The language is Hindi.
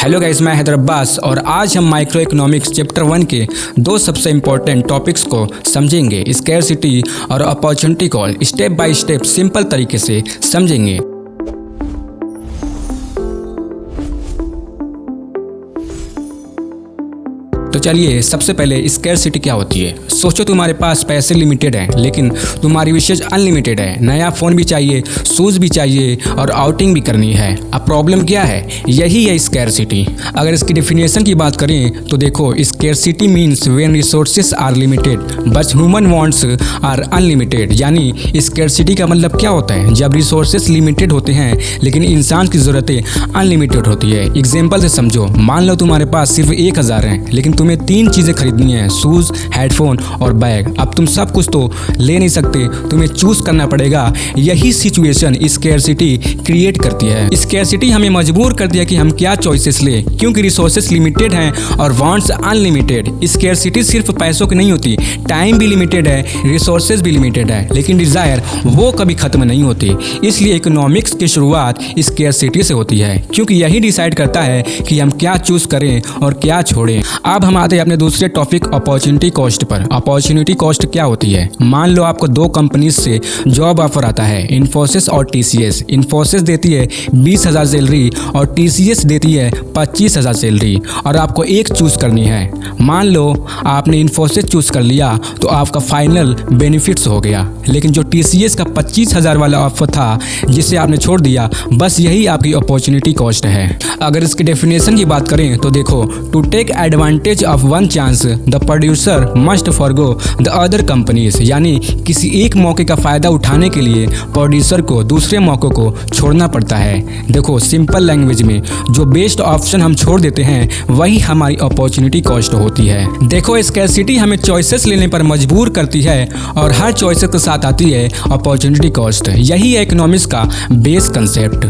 हेलो गाइस, मैं हैदर अब्बास और आज हम माइक्रो इकोनॉमिक्स चैप्टर 1 के दो सबसे इम्पोर्टेंट टॉपिक्स को समझेंगे। स्कैरसिटी और अपॉर्चुनिटी को स्टेप बाय स्टेप सिंपल तरीके से समझेंगे। तो चलिए, सबसे पहले स्कैरसिटी क्या होती है। सोचो तुम्हारे पास पैसे लिमिटेड हैं, लेकिन तुम्हारी विशेष अनलिमिटेड है। नया फ़ोन भी चाहिए, शूज़ भी चाहिए और आउटिंग भी करनी है। अब प्रॉब्लम क्या है? यही है स्कैरसिटी। अगर इसकी डेफिनेशन की बात करें तो देखो, scarcity means when resources are limited but human wants are unlimited. यानी स्कैरसिटी का मतलब क्या होता है? जब रिसोर्सेज लिमिटेड होते हैं लेकिन इंसान की ज़रूरतें अनलिमिटेड होती है। एग्जाम्पल से समझो, मान लो तुम्हारे पास सिर्फ 1000 हैं, लेकिन तुम्हें 3 चीज़ें खरीदनी है, शूज़, हेडफोन और बैग। अब तुम सब कुछ तो ले नहीं सकते, तुम्हें चूज करना पड़ेगा। यही सिचुएशन स्कैरसिटी क्रिएट करती है। स्कैरसिटी हमें मजबूर करती है कि हम क्या चॉइसेस ले, क्योंकि रिसोर्सेस लिमिटेड हैं और वांट्स अनलिमिटेड। स्कैरसिटी सिर्फ पैसों की नहीं होती, टाइम भी लिमिटेड है, रिसोर्सेज भी लिमिटेड है, लेकिन डिजायर वो कभी खत्म नहीं होती। इसलिए इकोनॉमिक्स की शुरुआत स्कैरसिटी से होती है, क्योंकि यही डिसाइड करता है कि हम क्या चूज करें और क्या छोड़ें। अब हम आते हैं अपने दूसरे topic opportunity cost per. Opportunity cost क्या होती है? मान लो आपको 2 कंपनीज से जॉब ऑफर आता है, इन्फोसिस और टीसीएस। इन्फोसिस देती है 20,000 सैलरी और टीसीएस देती है 25,000 सैलरी, और आपको एक चूज करनी है। मान लो आपने इन्फोसिस चूज कर लिया तो आपका फाइनल बेनिफिट्स हो गया, लेकिन जो टीसीएस का 25,000 वाला ऑफर था जिसे आपने छोड़ दिया, बस यही आपकी अपॉर्चुनिटी कॉस्ट है। अगर इसकी डेफिनेशन की बात करें तो देखो, to take advantage of one chance the producer must forgo the other companies. यानी किसी एक मौके का फायदा उठाने के लिए प्रोड्यूसर को दूसरे मौकों को छोड़ना पड़ता है। देखो, सिंपल लैंग्वेज में जो बेस्ट ऑप्शन हम छोड़ देते हैं वही हमारी अपॉर्चुनिटी कॉस्ट होती है। देखो, स्कैरसिटी हमें चॉइसेस लेने पर मजबूर करती है और हर चॉइसेस के साथ आती है अपॉर्चुनिटी कॉस्ट। यही है इकोनॉमिक्स का बेस कंसेप्ट।